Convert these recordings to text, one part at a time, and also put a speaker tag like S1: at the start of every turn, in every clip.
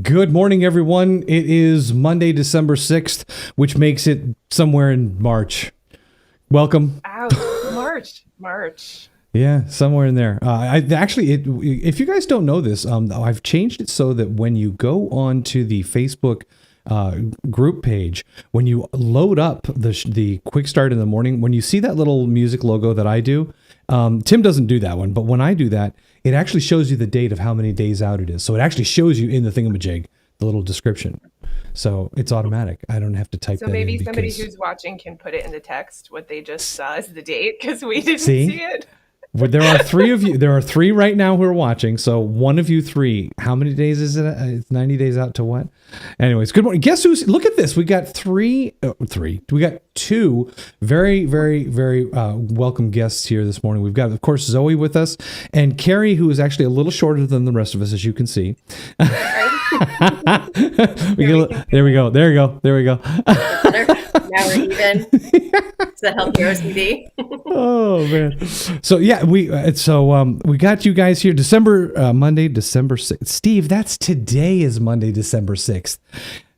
S1: Good morning, everyone. It is Monday, December 6th, which makes it somewhere in March. Welcome.
S2: Ouch. March.
S1: Yeah, somewhere in there. If you guys don't know this, I've changed it so that when you go on to the Facebook group page, when you load up the Quick Start in the morning, when you see that little music logo that I do, Tim doesn't do that one, but when I do that, it actually shows you the date of how many days out it is. So it actually shows you in the thingamajig, the little description. So it's automatic. I don't have to type that in.
S2: So maybe somebody who's watching can put it in the text, what they just saw as the date, because we didn't see it.
S1: Well, there are three of you. There are three right now who are watching. So one of you three. How many days is it? It's 90 days out to what? Anyways, good morning. Guess who's? Look at this. We got three. We got two very, very, very welcome guests here this morning. We've got, of course, Zoe with us, and Carrie, who is actually a little shorter than the rest of us, as you can see. There we go.
S3: Now we're even. It's a healthy OCD.
S1: Oh man! So yeah, we got you guys here. Monday, December 6th. Steve, that's today is Monday, December 6th.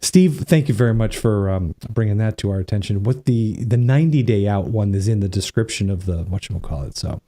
S1: Steve, thank you very much for bringing that to our attention. What the 90-day out one is in the description of the whatchamacallit. So.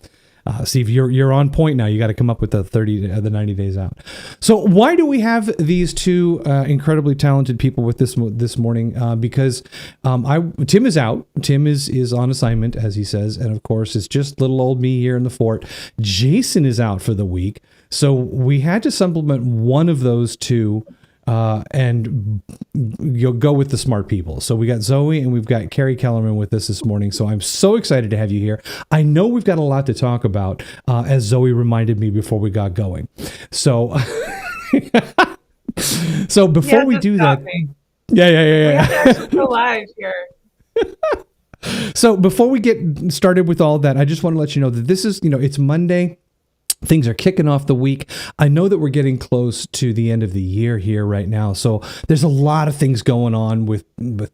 S1: Steve, you're on point now. You got to come up with the 90 days out. So why do we have these two incredibly talented people with this morning? Because Tim is out. Tim is on assignment, as he says, and of course it's just little old me here in the fort. Jason is out for the week, so we had to supplement one of those two. And you'll go with the smart people. So we got Zoe and we've got Carrie Kellerman with us this morning. So I'm so excited to have you here. I know we've got a lot to talk about, as Zoe reminded me before we got going. So, so before we do that, yeah.
S2: We have to actually go live here.
S1: So before we get started with all that, I just want to let you know that this is, it's Monday. Things are kicking off the week. I know that we're getting close to the end of the year here right now. So there's a lot of things going on with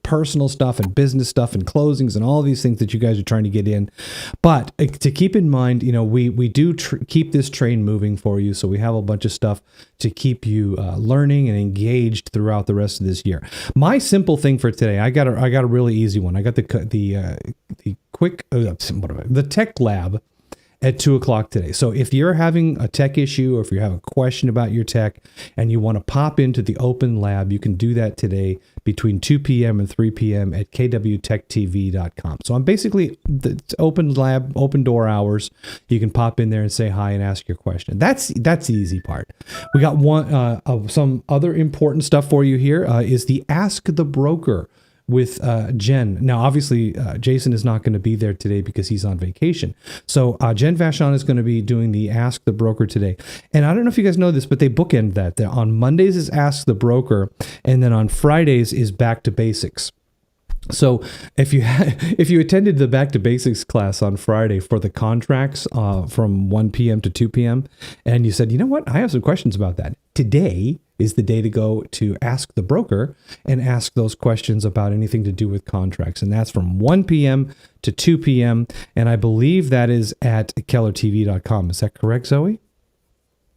S1: personal stuff and business stuff and closings and all these things that you guys are trying to get in. But to keep in mind, we do keep this train moving for you. So we have a bunch of stuff to keep you learning and engaged throughout the rest of this year. My simple thing for today, I got a really easy one. I got the tech lab at 2:00 today. So if you're having a tech issue or if you have a question about your tech and you want to pop into the open lab, you can do that today between 2 p.m. and 3 p.m. at kwtechtv.com. So I'm basically, it's open lab, open door hours. You can pop in there and say hi and ask your question. That's the easy part. We got some other important stuff for you here is the Ask the Broker with Jen. Now, obviously, Jason is not going to be there today because he's on vacation. So Jen Vachon is going to be doing the Ask the Broker today. And I don't know if you guys know this, but they bookend that. On Mondays is Ask the Broker, and then on Fridays is Back to Basics. So if you attended the Back to Basics class on Friday for the contracts from 1 p.m. to 2 p.m., and you said, you know what, I have some questions about that. Today is the day to go to Ask the Broker and ask those questions about anything to do with contracts. And that's from 1 p.m. to 2 p.m. And I believe that is at kellertv.com. Is that correct, Zoe?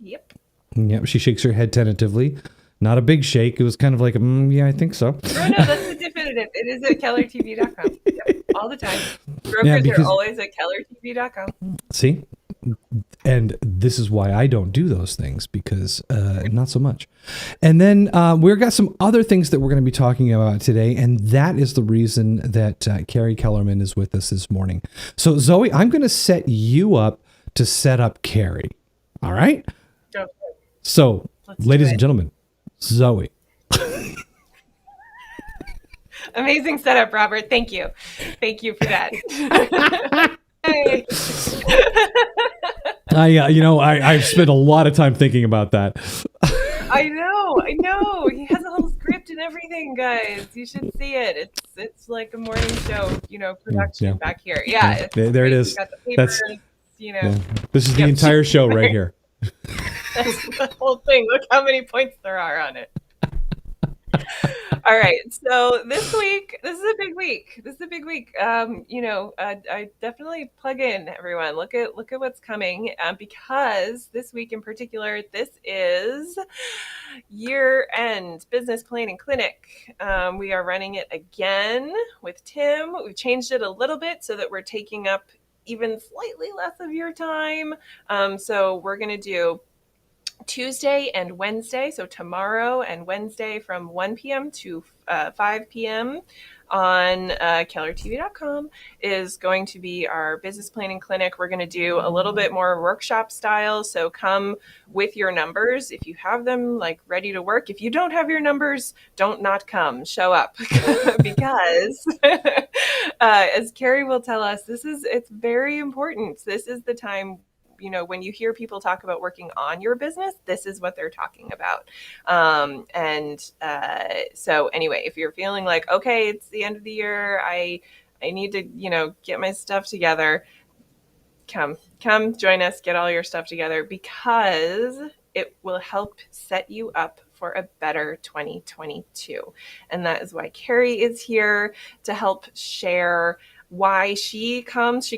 S2: Yep.
S1: Yep. She shakes her head tentatively. Not a big shake. It was kind of like, yeah, I think so.
S2: Oh, no, that's the definitive. It is at kellertv.com. Yep, all the time. Brokers are always at kellertv.com.
S1: See? And this is why I don't do those things, because not so much. And then we've got some other things that we're going to be talking about today, and that is the reason that Carrie Kellerman is with us this morning. So, Zoe, I'm going to set you up to set up Carrie. All right?
S2: Go.
S1: So, ladies and gentlemen, Zoe.
S2: Amazing setup, Robert. Thank you. Thank you for that. Hey.
S1: I've spent a lot of time thinking about that.
S2: I know. He has a whole script and everything, guys. You should see it. It's like a morning show, production back here. Yeah.
S1: There it is.
S2: Got the paper,
S1: This is the entire show right here.
S2: That's the whole thing. Look how many points there are on it. All right. So this week, this is a big week. This is a big week. I definitely plug in, everyone. Look at what's coming, because this week in particular, this is year-end business planning clinic. We are running it again with Tim. We've changed it a little bit so that we're taking up even slightly less of your time. So we're going to do Tuesday and Wednesday, so tomorrow and Wednesday from 1 p.m. to 5 p.m. on kellertv.com is going to be our business planning clinic. We're going to do a little bit more workshop style, so come with your numbers if you have them, like ready to work. If you don't have your numbers, don't not come. Show up because as Carrie will tell us, it's very important. This is the time, when you hear people talk about working on your business, this is what they're talking about. So anyway, if you're feeling like, okay, it's the end of the year, I need to, get my stuff together, come join us, get all your stuff together, because it will help set you up for a better 2022. And that is why Carrie is here to help share why she comes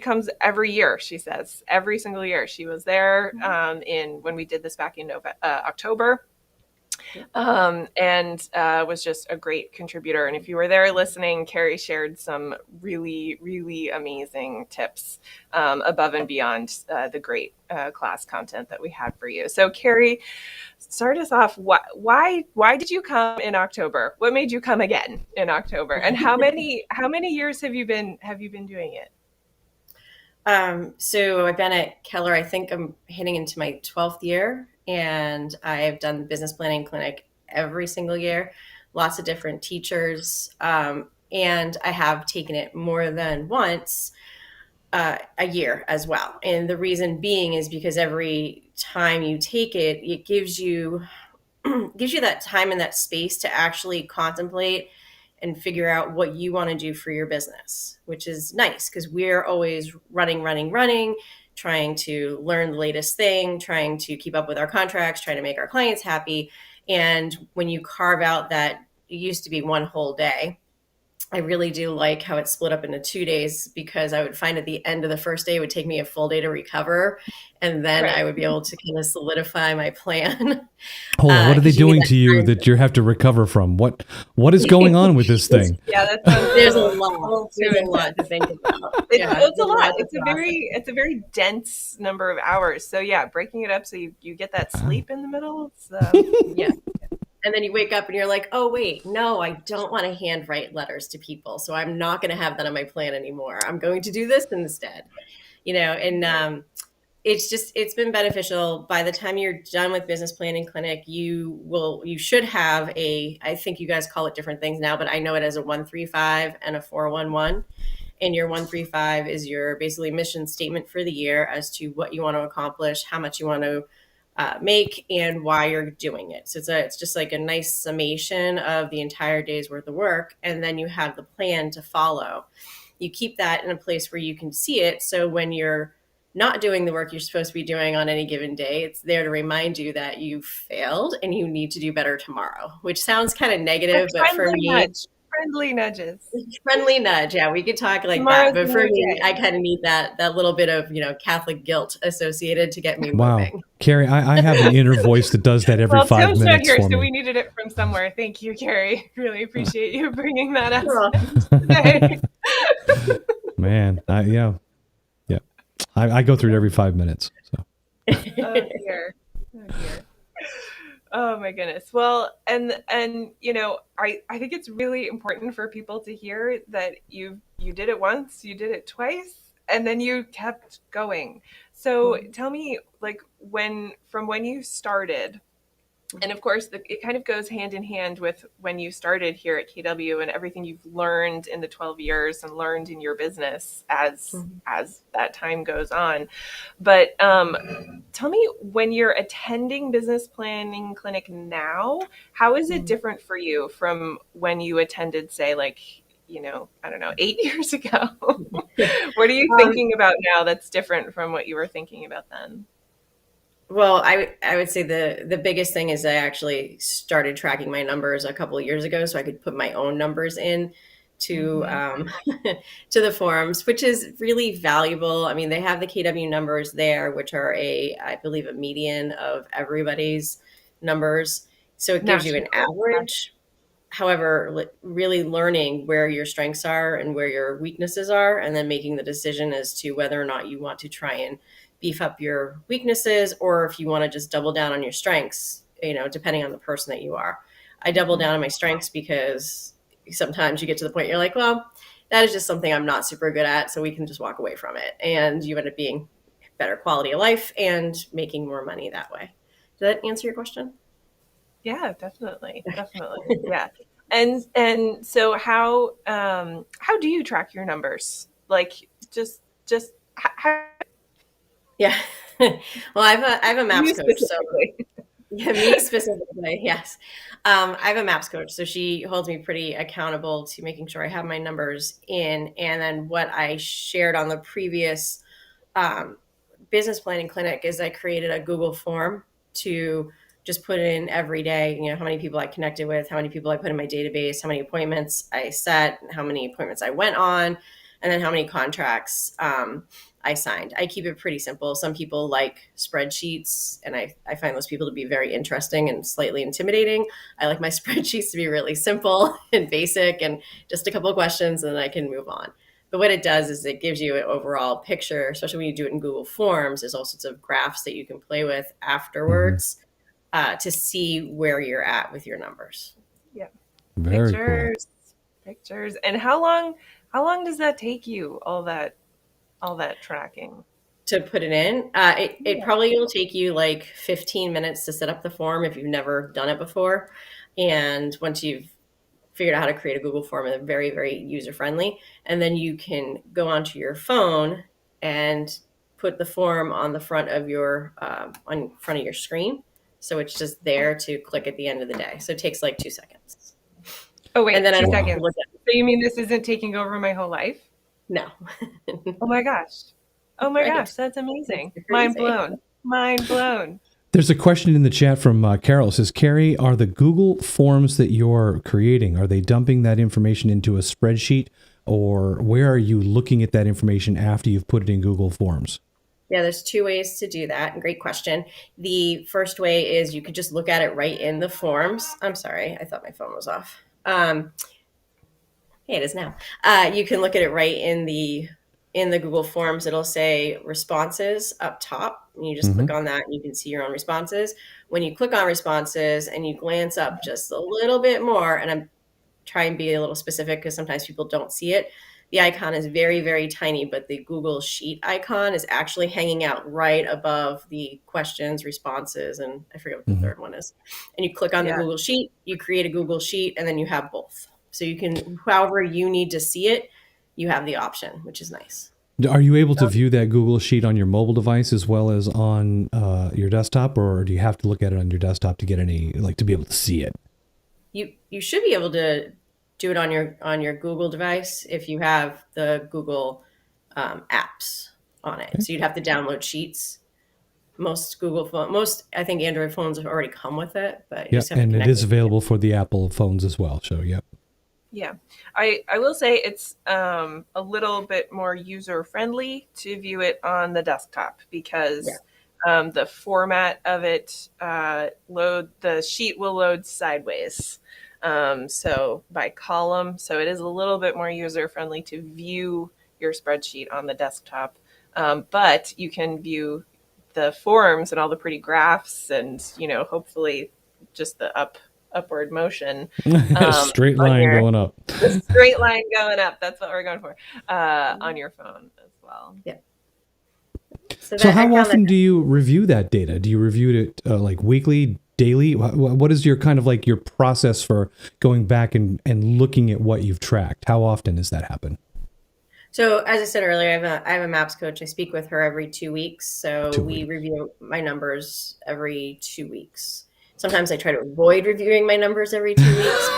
S2: every year. She says every single year. She was there when we did this back in October, and was just a great contributor. And if you were there listening, Carrie shared some really, really amazing tips above and beyond the great class content that we had for you. So Carrie, start us off. Why did you come in October? What made you come again in October? And how many years have you been doing it?
S3: So I've been at Keller, I think I'm hitting into my 12th year, and I've done the business planning clinic every single year, lots of different teachers. And I have taken it more than once a year as well. And the reason being is because every time you take it, it gives you that time and that space to actually contemplate and figure out what you want to do for your business, which is nice because we're always running, trying to learn the latest thing, trying to keep up with our contracts, trying to make our clients happy. And when you carve out that, it used to be one whole day. I really do like how it's split up into 2 days, because I would find at the end of the first day, it would take me a full day to recover. And then I would be able to kind of solidify my plan.
S1: Hold on, what are they doing to you that you have to recover from? What is going on with this thing?
S2: Yeah,
S3: there's a lot. There's a lot to think about.
S2: It's a lot. It's a very dense number of hours. So yeah, breaking it up so you get that sleep in the middle.
S3: Yeah. And then you wake up and you're like, oh, wait, no, I don't want to handwrite letters to people. So I'm not going to have that on my plan anymore. I'm going to do this instead, and it's been beneficial. By the time you're done with business planning clinic, you should have I think you guys call it different things now, but I know it as a 135 and a 411. And your 135 is your basically mission statement for the year as to what you want to accomplish, how much you want to make, and why you're doing it. So it's just like a nice summation of the entire day's worth of work. And then you have the plan to follow. You keep that in a place where you can see it. So when you're not doing the work you're supposed to be doing on any given day, it's there to remind you that you failed and you need to do better tomorrow, which sounds kind of negative, but for me,
S2: friendly nudges.
S3: Friendly nudge. Yeah, we could talk like that. But for me, I kind of need that little bit of, Catholic guilt associated to get me moving.
S1: Carrie, I have an inner voice that does that every 5 minutes
S2: not here,
S1: for me.
S2: So we needed it from somewhere. Thank you, Carrie. Really appreciate you bringing that up today.
S1: Man, yeah. I go through it every 5 minutes. So.
S2: Oh dear. Oh my goodness. Well, and I think it's really important for people to hear that you did it once, you did it twice, and then you kept going. So tell me, from when you started, and of course it kind of goes hand in hand with when you started here at KW and everything you've learned in the 12 years and learned in your business as that time goes on. But tell me, when you're attending business planning clinic now, how is it different for you from when you attended, say, I don't know, 8 years ago? What are you thinking about now that's different from what you were thinking about then?
S3: Well, I would say the biggest thing is I actually started tracking my numbers a couple of years ago, so I could put my own numbers in to to the forums, which is really valuable. I mean, they have the KW numbers there, which are I believe, a median of everybody's numbers, so it gives you an
S2: National.
S3: average. However, really learning where your strengths are and where your weaknesses are, and then making the decision as to whether or not you want to try and beef up your weaknesses, or if you want to just double down on your strengths, depending on the person that you are. I double down on my strengths because sometimes you get to the point you're like, well, that is just something I'm not super good at, so we can just walk away from it. And you end up being better quality of life and making more money that way. Did that answer your question?
S2: Yeah, definitely. Definitely. Yeah. And so how do you track your numbers? Like how
S3: Yeah. Well, I have a
S2: you
S3: maps coach, so
S2: specifically?
S3: yeah, me specifically, yes. I have a maps coach, so she holds me pretty accountable to making sure I have my numbers in. And then what I shared on the previous um, business planning clinic is I created a Google form to just put in every day, how many people I connected with, how many people I put in my database, how many appointments I set, how many appointments I went on, and then how many contracts I signed. I keep it pretty simple. Some people like spreadsheets, and I find those people to be very interesting and slightly intimidating. I like my spreadsheets to be really simple and basic and just a couple of questions, and then I can move on. But what it does is it gives you an overall picture, especially when you do it in Google Forms. There's all sorts of graphs that you can play with afterwards to see where you're at with your numbers.
S2: Yeah.
S1: Very
S2: Pictures. And how long does that take you, all that tracking?
S3: To put it in, it probably will take you like 15 minutes to set up the form if you've never done it before. And once you've figured out how to create a Google form, and very, very user friendly. And then you can go onto your phone and put the form on the front of your screen. So it's just there to click at the end of the day. So it takes like 2 seconds.
S2: Oh wait,
S3: And then
S2: 2 seconds. So you mean this isn't taking over my whole life?
S3: No.
S2: Oh my gosh. Oh my
S3: Right.
S2: gosh, that's amazing.
S3: It's
S2: Mind
S3: crazy.
S2: blown. Mind blown.
S1: There's a question in the chat from Carol. It says, Carrie, are the Google Forms that you're creating, are they dumping that information into a spreadsheet, or where are you looking at that information after you've put it in Google Forms?
S3: Yeah, there's 2 ways to do that. Great question. The first way is you could just look at it right in the forms. I'm sorry, I thought my phone was off. Hey, it is now. You can look at it right in the Google Forms. It'll say responses up top. And you just click on that and you can see your own responses. When you click on responses and you glance up just a little bit more, and I'm trying to be a little specific because sometimes people don't see it. The icon is very, very tiny, but the Google Sheet icon is actually hanging out right above the questions, responses, and I forget what the third one is. And you click on the Google Sheet, you create a Google Sheet, and then you have both. So you can, however you need to see it, you have the option, which is nice.
S1: Are you able to view that Google Sheet on your mobile device as well as on your desktop, or do you have to look at it on your desktop to get to be able to see it?
S3: You should be able to do it on your Google device if you have the Google apps on it. Okay. So you'd have to download Sheets. Most I think Android phones have already come with it, but you just have to
S1: and it is available
S3: it.
S1: For the Apple phones as well. So yep.
S2: Yeah, I will say it's a little bit more user friendly to view it on the desktop because the format of it the sheet will load sideways. So by column, so it is a little bit more user friendly to view your spreadsheet on the desktop, but you can view the forms and all the pretty graphs and hopefully just the upward motion.
S1: Straight line going up.
S2: The straight line going up. That's what we're going for on your phone as well.
S3: Yeah.
S1: So how often do you review that data? Do you review it like weekly, daily? What is your kind of like your process for going back and looking at what you've tracked? How often does that happen?
S3: So as I said earlier, I have a maps coach. I speak with her every 2 weeks. So we review my numbers every 2 weeks. Sometimes I try to avoid reviewing my numbers every 2 weeks.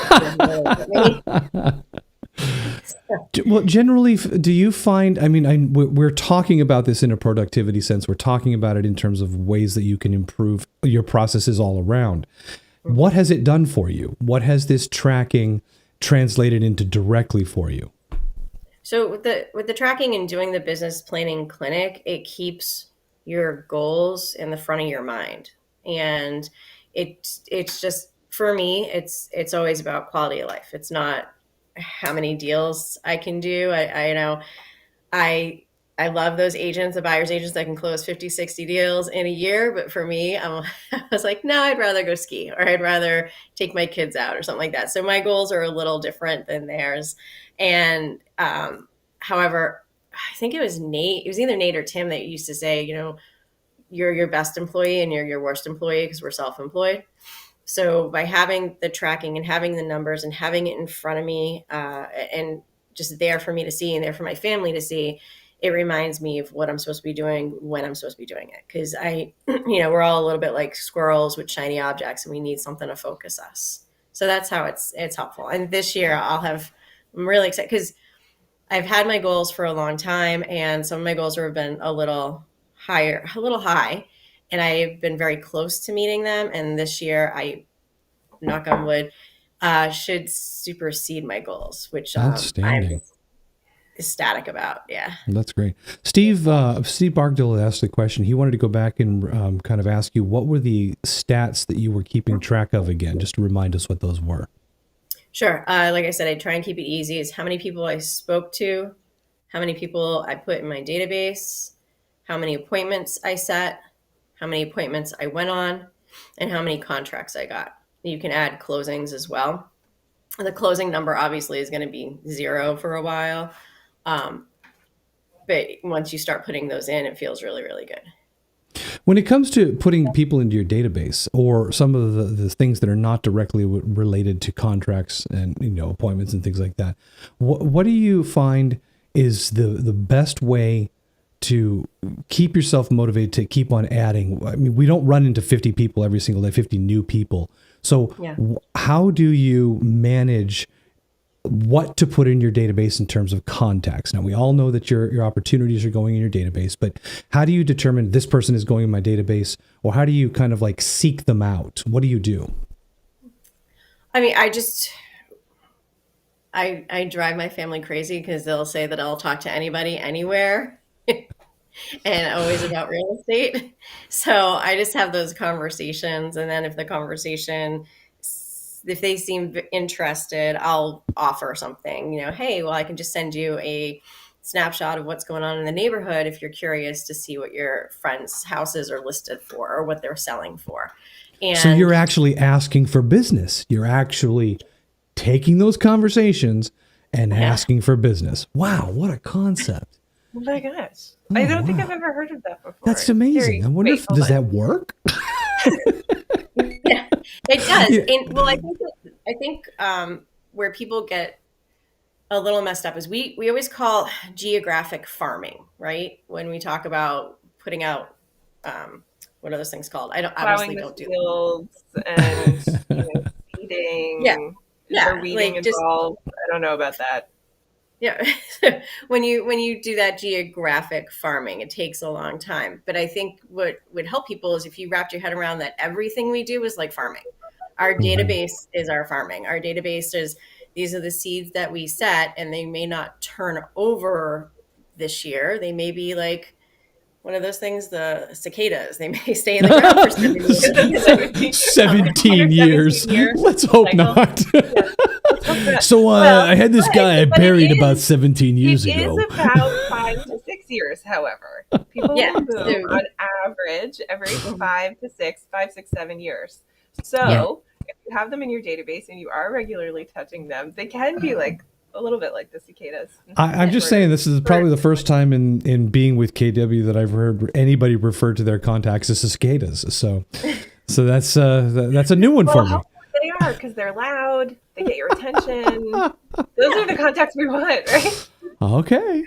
S1: Well, generally, do you find, I mean, we're talking about this in a productivity sense. We're talking about it in terms of ways that you can improve your processes all around. What has it done for you? What has this tracking translated into directly for you?
S3: So with the tracking and doing the business planning clinic, it keeps your goals in the front of your mind. And it's just, for me, it's always about quality of life. It's not how many deals I can do. I you know, I love those agents, the buyer's agents that can close 50, 60 deals in a year. But for me, I was like, no, I'd rather go ski, or I'd rather take my kids out or something like that. So my goals are a little different than theirs. And however, I think it was Nate, it was either Nate or Tim that used to say, you know, you're your best employee and you're your worst employee because we're self-employed. So by having the tracking and having the numbers and having it in front of me and just there for me to see and there for my family to see, it reminds me of what I'm supposed to be doing when I'm supposed to be doing it. Because we're all a little bit like squirrels with shiny objects, and we need something to focus us. So that's how it's helpful. And this year I'm really excited because I've had my goals for a long time, and some of my goals have been a little high, and I've been very close to meeting them. And this year, I, knock on wood, should supersede my goals, which
S1: Outstanding.
S3: I'm ecstatic about. Yeah.
S1: That's great. Steve Barkdale asked the question. He wanted to go back and kind of ask you, what were the stats that you were keeping track of again, just to remind us what those were.
S3: Sure. Like I said, I try and keep it easy. It's how many people I spoke to, how many people I put in my database, how many appointments I set, how many appointments I went on, and how many contracts I got. You can add closings as well. The closing number obviously is going to be 0 for a while. But once you start putting those in, it feels really, really good.
S1: When it comes to putting people into your database, or some of the things that are not directly related to contracts and appointments and things like that, what do you find is the best way to keep yourself motivated to keep on adding? I mean, we don't run into 50 people every single day, 50 new people. So how do you manage what to put in your database in terms of contacts? Now, we all know that your opportunities are going in your database, but how do you determine this person is going in my database, or how do you kind of like seek them out? What do you do?
S3: I mean, I drive my family crazy because they'll say that I'll talk to anybody, anywhere, and always about real estate. So I just have those conversations. And then if they seem interested, I'll offer something, hey, well, I can just send you a snapshot of what's going on in the neighborhood if you're curious to see what your friends' houses are listed for or what they're selling for. And
S1: so you're actually asking for business. You're actually taking those conversations and asking for business. Wow, what a concept.
S2: Oh my gosh. I don't think I've ever heard of that before.
S1: That's amazing. I wonder does that work?
S3: Yeah, it does. Yeah. And, well, I think where people get a little messed up is we always call geographic farming, right? When we talk about putting out, what are those things called? I obviously don't do
S2: fields and seeding.
S3: Yeah,
S2: or weeding like involved. I don't know about that.
S3: Yeah, when you do that geographic farming, it takes a long time. But I think what would help people is if you wrapped your head around that everything we do is like farming. Our database is our farming. Our database is, these are the seeds that we set, and they may not turn over this year. They may be like one of those things, the cicadas. They may stay in the ground for
S1: 17 years. Let's hope not. So I had this guy I buried about 17 years ago.
S2: It is about 5 to 6 years, however. People will boom on average every 5 to 6, 7 years. So if you have them in your database and you are regularly touching them, they can be like a little bit like the cicadas.
S1: I'm just saying, this is probably the first time in being with KW that I've heard anybody refer to their contacts as cicadas. So that's a new one for me.
S2: They are, because they're loud. They get your attention. Those are the contacts we want, right?
S1: Okay.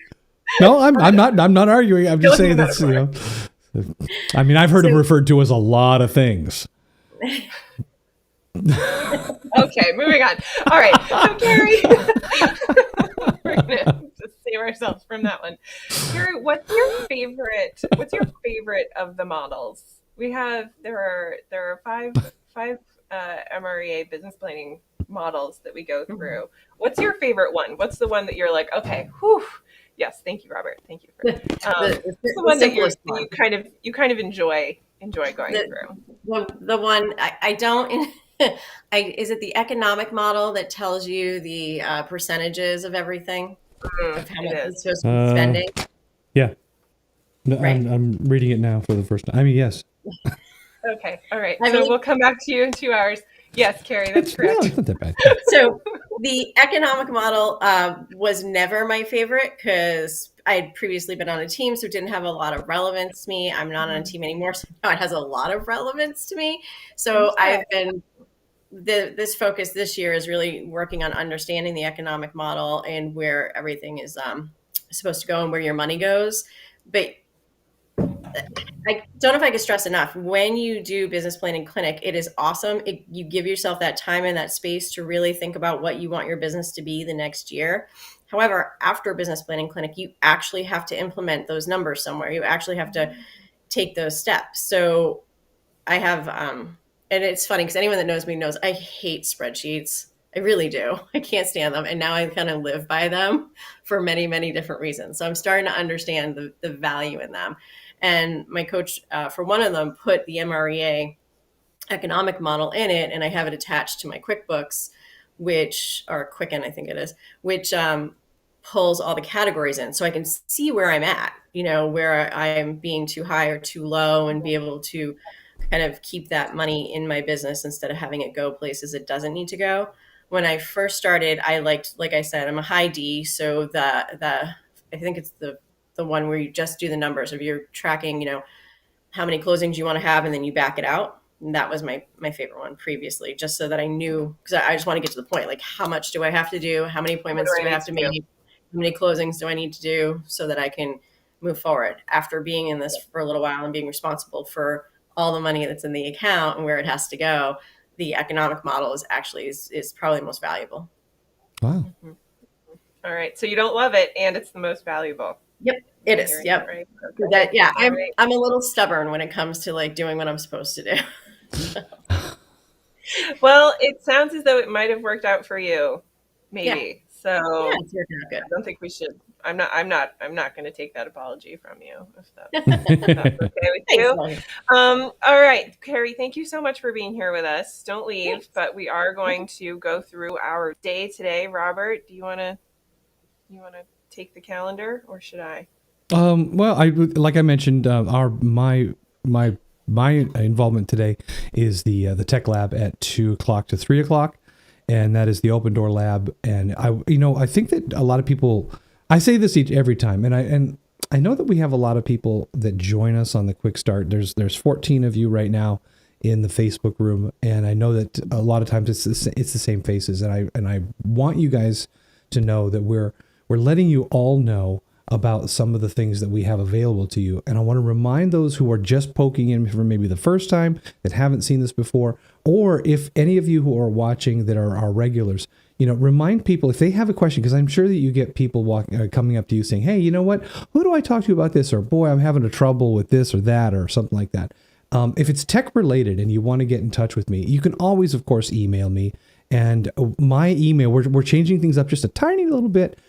S1: No, I'm not arguing. I'm just saying that's I mean, I've heard it referred to as a lot of things.
S2: Okay, moving on. All right. So Carrie, We're gonna just save ourselves from that one. Carrie, what's your favorite? What's your favorite of the models? There are five MREA business planning models that we go through. What's your favorite one? What's the one that you're like, okay, whew, yes, thank you, Robert, thank you for what's the one that you kind of enjoy going through?
S3: The one I don't. Is it the economic model that tells you the percentages of everything, of how much it's supposed to be spending?
S1: Yeah. No,
S3: Right.
S1: I'm reading it now for the first time. I mean, yes.
S2: Okay. All right. We'll come back to you in 2 hours. Yes, Carrie, that's correct.
S1: No, it's not that bad.
S3: So the economic model was never my favorite because I had previously been on a team, so it didn't have a lot of relevance to me. I'm not on a team anymore, so now it has a lot of relevance to me. So I've been this focus this year is really working on understanding the economic model and where everything is supposed to go and where your money goes. But I don't know if I could stress enough, when you do business planning clinic, it is awesome. You give yourself that time and that space to really think about what you want your business to be the next year. However, after business planning clinic, you actually have to implement those numbers somewhere. You actually have to take those steps. So I have, and it's funny because anyone that knows me knows I hate spreadsheets. I really do. I can't stand them. And now I kind of live by them for many, many different reasons. So I'm starting to understand the value in them. And my coach for one of them put the MREA economic model in it, and I have it attached to my QuickBooks, or Quicken, I think it is, which pulls all the categories in so I can see where I'm at, where I'm being too high or too low, and be able to kind of keep that money in my business instead of having it go places it doesn't need to go. When I first started, I liked, like I said, I'm a high D. So I think it's the one where you just do the numbers of you're tracking, how many closings you want to have, and then you back it out. And that was my favorite one previously, just so that I knew, because I just want to get to the point, like how much do I have to do? How many appointments do I have to make? How many closings do I need to do so that I can move forward after being in this for a little while and being responsible for all the money that's in the account and where it has to go. The economic model is probably the most valuable.
S1: Wow.
S2: Mm-hmm. All right. So you don't love it, and it's the most valuable.
S3: Yep, it is. Yep. Right. Okay. I'm a little stubborn when it comes to like doing what I'm supposed to do.
S2: Well, it sounds as though it might have worked out for you, maybe.
S3: Yeah.
S2: So
S3: it's working out good.
S2: I don't think we should. I'm not going to take that apology from you if that's okay with you. All right, Carrie, thank you so much for being here with us. Don't leave, Thanks. But we are going to go through our day today. Robert, do you want to take the calendar, or should I?
S1: Well, like I mentioned, my involvement today is the Tech Lab at 2 o'clock to 3 o'clock, and that is the Open Door Lab. And I think that a lot of people, I say this every time, and I know that we have a lot of people that join us on the KWik Start. There's 14 of you right now in the Facebook room, and I know that a lot of times it's the same faces, and I want you guys to know that we're letting you all know about some of the things that we have available to you. And I want to remind those who are just poking in for maybe the first time, that haven't seen this before, or if any of you who are watching that are our regulars, remind people if they have a question, because I'm sure that you get people coming up to you saying, hey, you know what, who do I talk to about this? Or boy, I'm having a trouble with this or that, or something like that. If it's tech related and you want to get in touch with me, you can always, of course, email me. And my email, we're changing things up just a tiny little bit.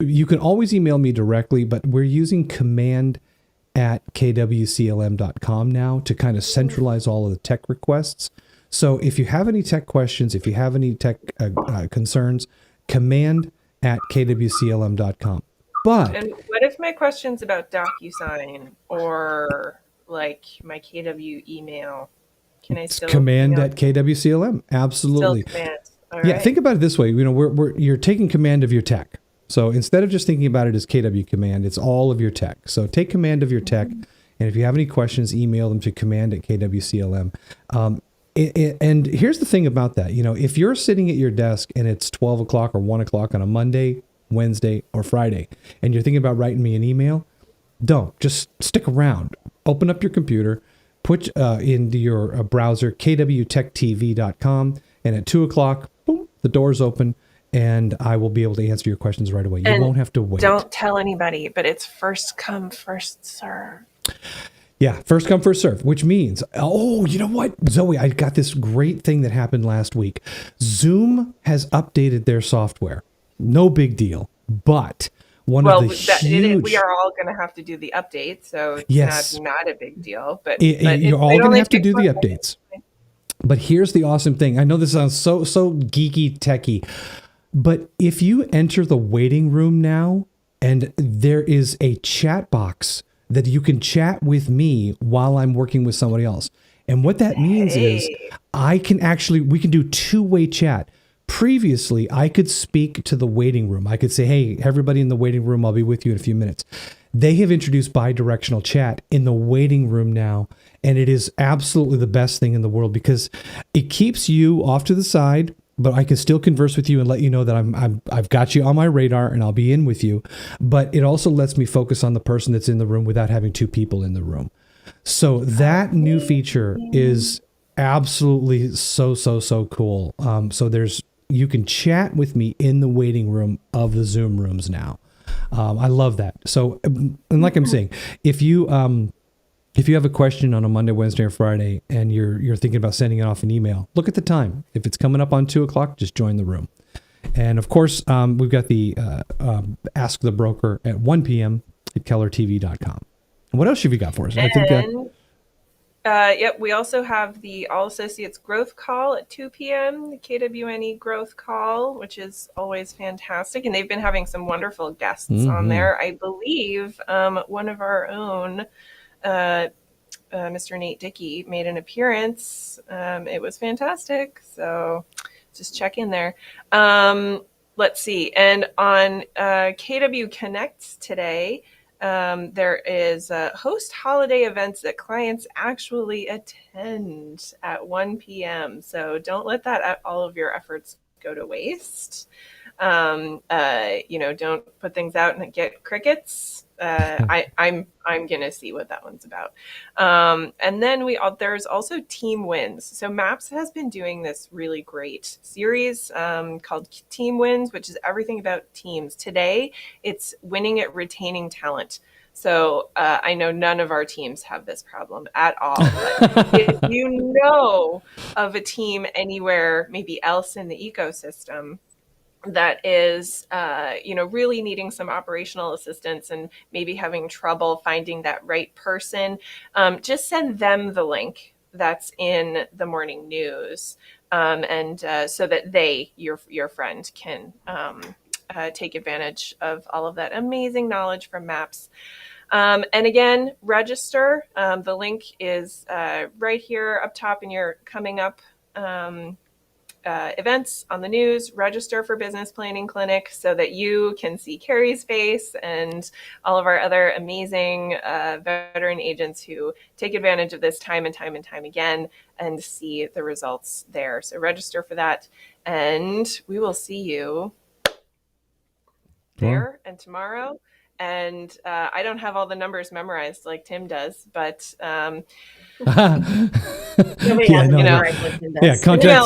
S1: You can always email me directly, but we're using command@kwclm.com now to kind of centralize all of the tech requests. So if you have any tech questions, if you have any tech concerns, command@kwclm.com.
S2: And what if my question's about DocuSign or like my KW email? Can I still
S1: command@kwclm? Absolutely.
S2: Still command. All
S1: Yeah,
S2: right.
S1: think about it this way. You're taking command of your tech. So instead of just thinking about it as KW command, it's all of your tech. So take command of your tech, and if you have any questions, email them to command@kwclm. And here's the thing about that. If you're sitting at your desk and it's 12 o'clock or 1 o'clock on a Monday, Wednesday, or Friday, and you're thinking about writing me an email, don't. Just stick around. Open up your computer, put into your browser kwtechtv.com, and at 2 o'clock, boom, the door's open. and I will be able to answer your questions right away. You
S2: And
S1: won't have to wait.
S2: Don't tell anybody, but it's first come, first serve.
S1: Yeah, first come, first serve, which means, oh, you know what, Zoe, I got this great thing that happened last week. Zoom has updated their software. No big deal, but one of the huge...
S2: we are all going to have to do the update, so it's
S1: yes,
S2: not a big deal. But
S1: you're all going to have to do the updates. But here's the awesome thing. I know this sounds so geeky, techie, but if you enter the waiting room now, and there is a chat box that you can chat with me while I'm working with somebody else. And what that means is we can do two-way chat. Previously, I could speak to the waiting room. I could say, hey, everybody in the waiting room, I'll be with you in a few minutes. They have introduced bi-directional chat in the waiting room now, and it is absolutely the best thing in the world because it keeps you off to the side, but I can still converse with you and let you know that I've got you on my radar and I'll be in with you. But it also lets me focus on the person that's in the room without having two people in the room. So that new feature is absolutely so cool. So you can chat with me in the waiting room of the Zoom rooms now. I love that. So, and like I'm saying, if you have a question on a Monday, Wednesday, or Friday, and you're thinking about sending it off an email, look at the time. If it's coming up on 2:00, just join the room. And of course, we've got the Ask the Broker at 1 p.m. at kellertv.com. And what else have you got for us?
S2: We also have the All Associates Growth Call at 2 p.m., the KWNE Growth Call, which is always fantastic. And they've been having some wonderful guests on there. I believe one of our own, Mr. Nate Dickey, made an appearance. It was fantastic. So just check in there. Let's see. And on KW Connect today, there is host holiday events that clients actually attend at 1 p.m. So don't let all of your efforts go to waste. Don't put things out and get crickets. I'm gonna see what that one's about. And then there's also Team Wins. So MAPS has been doing this really great series called Team Wins, which is everything about teams. Today, it's winning at retaining talent. So I know none of our teams have this problem at all. But if you know of a team anywhere, maybe else in the ecosystem, that is, really needing some operational assistance and maybe having trouble finding that right person, just send them the link that's in the morning news, and so that your friend, can take advantage of all of that amazing knowledge from MAPS. And again, register. The link is right here up top in your coming up events on the news. Register for Business Planning Clinic so that you can see Carrie's face and all of our other amazing veteran agents who take advantage of this time and time again and see the results there. So register for that, and we will see you there and tomorrow. And I don't have all the numbers memorized like Tim does, but
S1: contact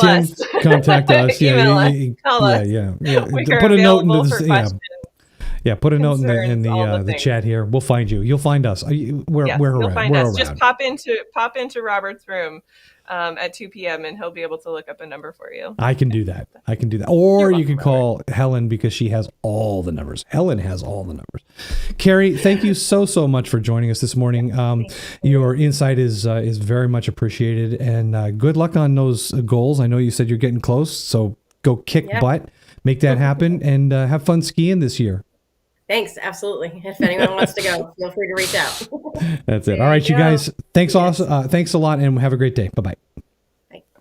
S2: us.
S1: Contact us.
S2: Email us. Call us.
S1: Put a note into this. Put a note in the chat here. We'll find you. You'll find us. We're around.
S2: Just pop into Robert's room at 2 p.m. and he'll be able to look up a number for you.
S1: I can do that. Or you can call Helen because she has all the numbers. Helen has all the numbers. Carrie, thank you so much for joining us this morning. Your insight is very much appreciated, and good luck on those goals. I know you said you're getting close, so go kick butt, make that happen, and have fun skiing this year.
S3: Thanks. Absolutely. If anyone wants to go, feel free to reach out.
S1: That's it. All right, you guys. Thanks a lot, and have a great day. Bye-bye.